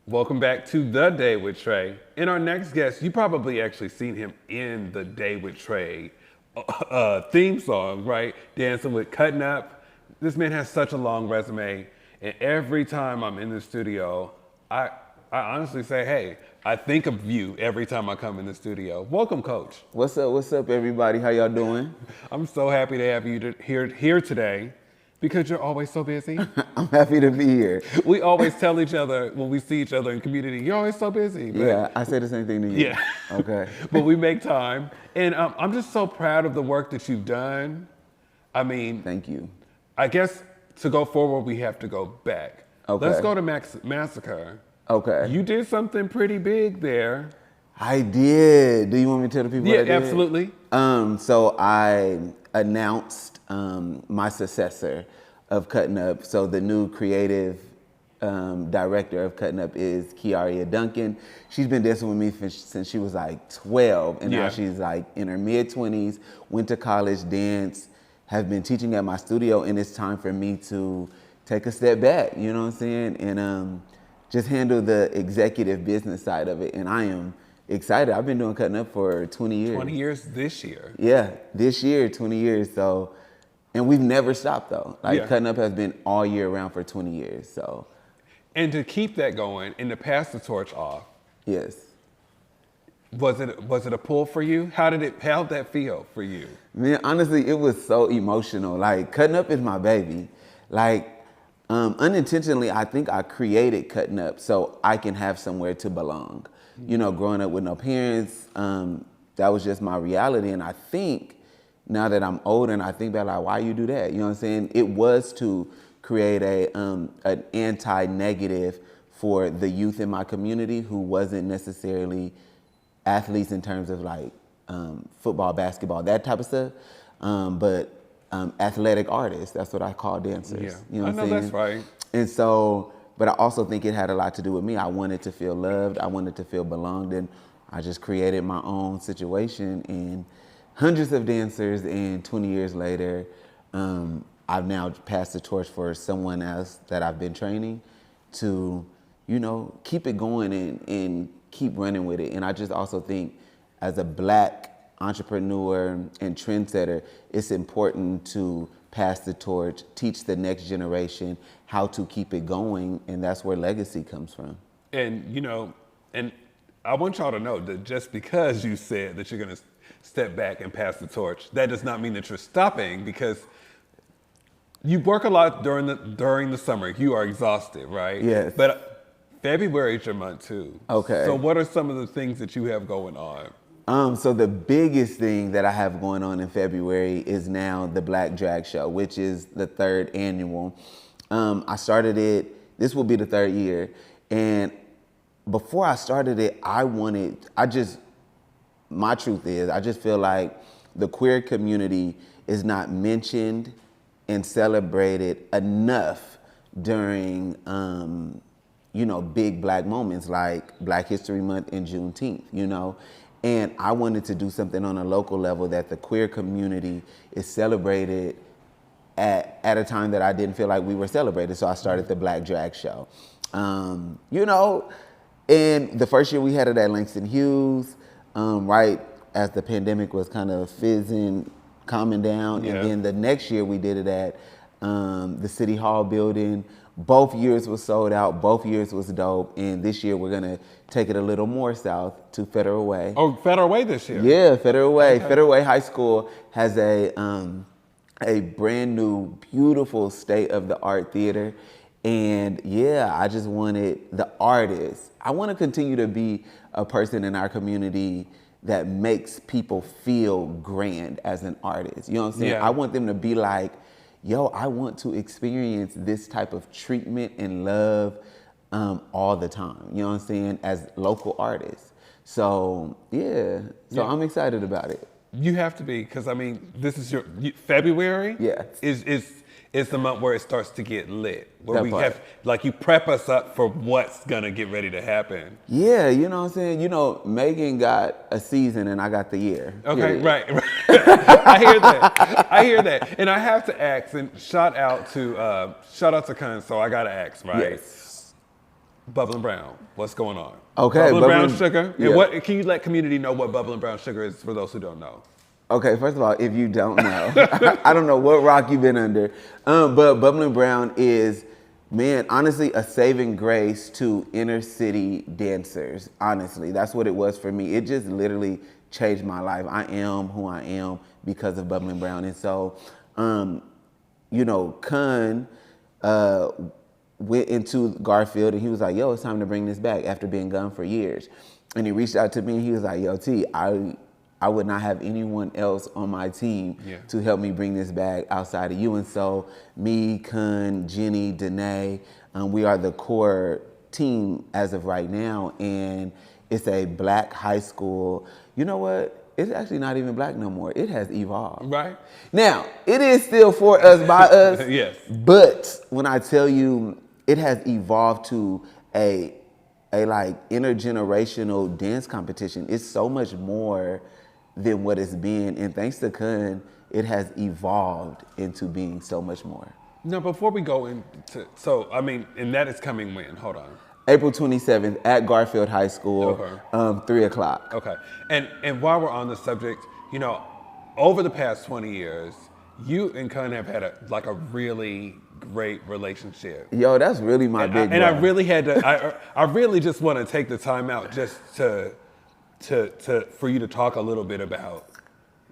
Welcome back to The Day with Trae. And our next guest, you probably actually seen him in the Day with Trae theme song, right? Dancing with Cutting Up. This man has such a long resume. And every time I'm in the studio, I honestly say, hey, I think of you every time I come in the studio. Welcome, Coach. What's up, everybody? How y'all doing? I'm so happy to have you here today because you're always so busy. I'm happy to be here. We always tell each other when we see each other in community, you're always so busy. But Yeah, I say the same thing to you. yeah. Okay. But we make time. And I'm just so proud of the work that you've done. I mean, Thank you. I guess to go forward, we have to go back. Okay. Let's go to Massacre. Okay. You did something pretty big there. I did. Do you want me to tell the people what I Yeah, did? absolutely. So I announced my successor of Cutting Up. So the new creative director of Cutting Up is Kiaria Duncan. She's been dancing with me since she was like 12, and Yeah. now she's like in her mid-20s, went to college, danced, have been teaching at my studio, and it's time for me to take a step back, you know what I'm saying? And just handle the executive business side of it. And I am excited. I've been doing Cutting Up for 20 years. 20 years this year. Yeah, this year, 20 years. So, and we've never stopped though. Like Yeah. Cutting Up has been all year round for 20 years. So, And to keep that going and to pass the torch off, yes. was it a pull for you? How'd that feel for you? Man, honestly, it was so emotional. Like Cutting Up is my baby. Like unintentionally, I think I created Cutting Up so I can have somewhere to belong. You know, growing up with no parents, that was just my reality. And I think now that I'm older and I think about like, why you do that? You know what I'm saying? It was to create an anti-negative for the youth in my community who wasn't necessarily athletes in terms of like football, basketball, that type of stuff, but athletic artists. That's what I call dancers. Yeah, You know I what know I'm saying? that's right. And so, but I also think it had a lot to do with me. I wanted to feel loved. I wanted to feel belonged, and I just created my own situation. And hundreds of dancers, and 20 years later, I've now passed the torch for someone else that I've been training to, you know, keep it going and keep running with it. And I just also think as a Black entrepreneur and trendsetter, it's important to pass the torch, teach the next generation how to keep it going, and that's where legacy comes from. And you know, and I want y'all to know that just because you said that you're gonna step back and pass the torch, that does not mean that you're stopping, because you work a lot during the summer. You are exhausted, right? Yes. But February is your month too. Okay. So what are some of the things that you have going on? So the biggest thing that I have going on in February is now the Black Drag Show, which is the 3rd annual. I started it, this will be the 3rd year. And before I started it, my truth is, I just feel like the queer community is not mentioned and celebrated enough during, you know, big Black moments like Black History Month and Juneteenth, you know? And I wanted to do something on a local level that the queer community is celebrated at a time that I didn't feel like we were celebrated. So I started the Black Drag Show. You know, and the first year we had it at Langston Hughes, right as the pandemic was kind of fizzing, calming down. Yeah. And then the next year we did it at the City Hall building. Both years was sold out. Both years was dope. And this year we're gonna take it a little more south to Federal Way. Oh, Federal Way this year. Yeah, Federal Way. Okay. Federal Way High School has a brand new, beautiful state-of-the-art theater. And yeah, I just wanted the artists. I want to continue to be a person in our community that makes people feel grand as an artist. You know what I'm saying? Yeah. I want them to be like, yo, I want to experience this type of treatment and love all the time. You know what I'm saying? As local artists. So yeah, I'm excited about it. You have to be, because I mean, this is February. Yeah. Is the month where it starts to get lit, where That we part. have, like, you prep us up for what's gonna get ready to happen. Yeah, you know what I'm saying? You know, Megan got a season and I got the year. Okay, period. right. I hear that. And I have to ask, and shout out to Conso, I gotta ask, right? Yes. Bubbling Brown, what's going on? Okay, Bubbling Brown Sugar. yeah. And what can you let community know what Bubbling Brown Sugar is for those who don't know? Okay, first of all, if you don't know, I don't know what rock you've been under, but Bubbling Brown is, man, honestly, a saving grace to inner city dancers. Honestly, that's what it was for me. It just literally changed my life. I am who I am because of Bubbling Brown. And so, you know, Kun went into Garfield and he was like, yo, it's time to bring this back after being gone for years. And he reached out to me and he was like, yo, T, I would not have anyone else on my team to help me bring this back outside of you. And so me, Kun, Jenny, Danae, we are the core team as of right now. And it's a black high school. You know what? It's actually not even black no more. It has evolved. Right. Now, it is still for us, by us. Yes. But when I tell you it has evolved to a like intergenerational dance competition, it's so much more than what it's been. And thanks to Kun, it has evolved into being so much more. Now, before we go into, so, I mean, and that is coming when? Hold on. April 27th at Garfield High School, 3 o'clock. Okay. And while we're on the subject, you know, over the past 20 years, you and Kun have had a really great relationship. Yo, that's really my big and bro. I really had to, I really just want to take the time out just to for you to talk a little bit about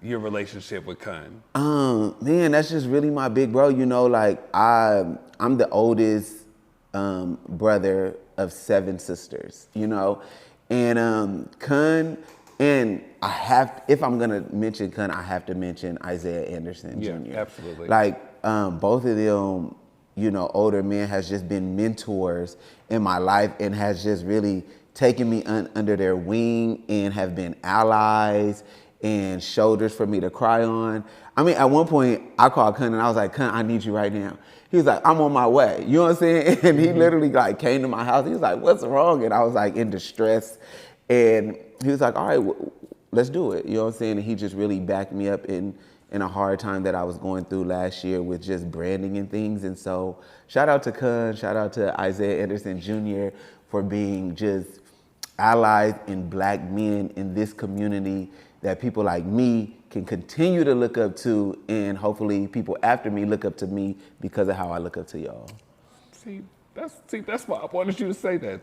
your relationship with Kun. Man, that's just really my big bro. You know, like I'm the oldest brother of 7 sisters, you know, and Kun, and if I'm gonna mention Kun, I have to mention Isaiah Anderson Jr. Yeah, absolutely. Like both of them, you know, older men has just been mentors in my life and has just really taken me under their wing and have been allies and shoulders for me to cry on. I mean, at one point, I called Kun and I was like, Kun, I need you right now. He was like, I'm on my way. You know what I'm saying? And he literally like came to my house. He was like, what's wrong? And I was like in distress. And he was like, all right, let's do it. You know what I'm saying? And he just really backed me up in a hard time that I was going through last year with just branding and things. And so shout out to Kun, shout out to Isaiah Anderson Jr. for being just allies and black men in this community that people like me can continue to look up to, and hopefully people after me look up to me because of how I look up to y'all. See, that's why I wanted you to say that.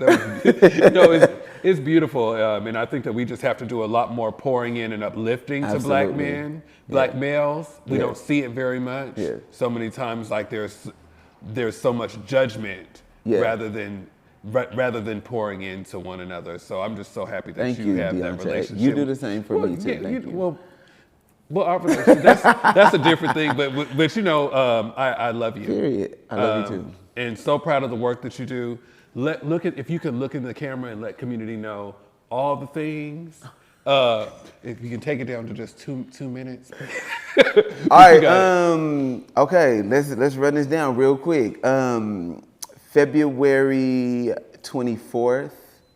You know, it's beautiful, and I think that we just have to do a lot more pouring in and uplifting to black men, black males. We don't see it very much. Yeah. So many times, like there's so much judgment rather than pouring into one another. So I'm just so happy that you have that relationship. You do the same for me too. Thank you. Well, our relationship, that's a different thing. But you know, I love you. Period. I love you too. And so proud of the work that you do. If you can look in the camera and let community know all the things. If you can take it down to just two minutes. All right. Okay. Let's run this down real quick. February 24th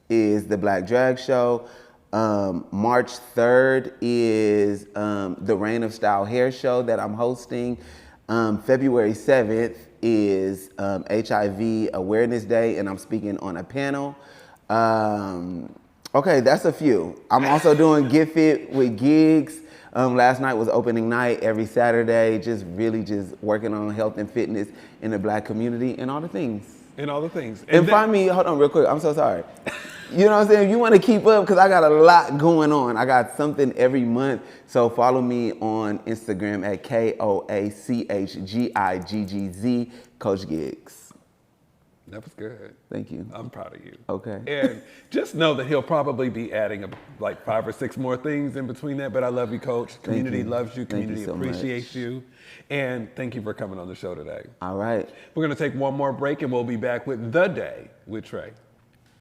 is the Black Drag Show. March 3rd is the Reign of Style Hair Show that I'm hosting. February 7th is HIV Awareness Day, and I'm speaking on a panel. Okay, that's a few. I'm also doing Get Fit with Giggz. Last night was opening night every Saturday, just working on health and fitness in the black community and all the things. And find me, hold on real quick, I'm so sorry. You know what I'm saying? If you want to keep up, because I got a lot going on. I got something every month. So follow me on Instagram at KOACHGIGGZ, Coach Giggz. That was good. Thank you. I'm proud of you. Okay. And just know that he'll probably be adding like 5 or 6 more things in between that. But I love you, Coach. Community loves you. Community appreciates you. And thank you for coming on the show today. All right. We're going to take one more break and we'll be back with The Day with Trae.